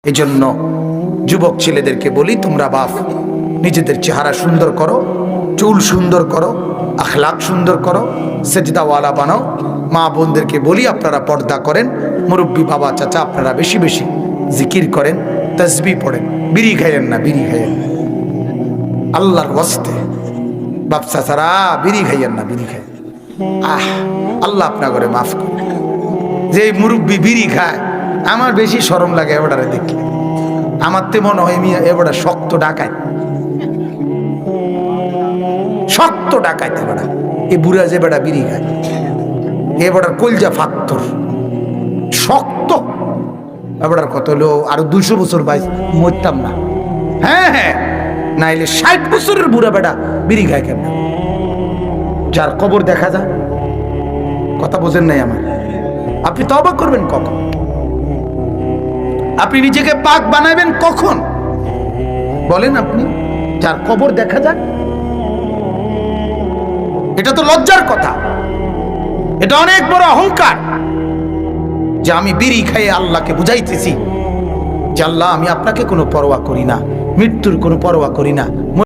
এজন্য যুবক ছেলেদেরকে বলি, তোমরা বাপ নিজেদের চেহারা সুন্দর করো, চুল সুন্দর করো, আখলাক সুন্দর করো, সেজদাওয়ালা বানাও। মা বোনদেরকে বলি আপনারা পর্দা করেন, মুরব্বী বাবা চাচা আপনারা বেশি বেশি জিকির করেন, তসবিহ পড়েন, বিড়ি খাইয়েন না, বিড়ি খাইয়েন না আল্লাহর ওয়াস্তে। বাপ চাচারা বিড়ি খাইয়েন না, বিড়ি খাইয়েন। আল্লাহ আপনার করে মাফ করে। যে মুরব্বী বিড়ি খায় আমার বেশি শরম লাগে এবারে দেখলে। আমার তো মনে হয় এবারে শক্ত ডাকায়, শক্ত ডাকাইতে বেড়া এ বুড়া যে বেড়া বিড়ি খায় এবারে কলজা ফাত্তর শক্ত। এবার কত হলো আরো 200 বছর বাইশ মরতাম না। হ্যাঁ হ্যাঁ, নাইলে 60 বছরের বুড়া বেড়া বিড়ি খায় কেন? যার কবর দেখা যায়, কথা বোঝেন নাই আমার। আপনি তওবা করবেন কখন? আপনি নিজেকে পাক বানাবেন কখন বলেন? আপনি যার কবর দেখা যায়, এটা তো লজ্জার কথা, এটা অনেক বড় অহংকার যে আমি বিড়ি খাইয়ে আল্লাহকে বুঝাইতেছি যে আল্লাহ আমি আপনাকে কোনো পরোয়া করি না, মৃত্যুর কোনো পরোয়া করি না,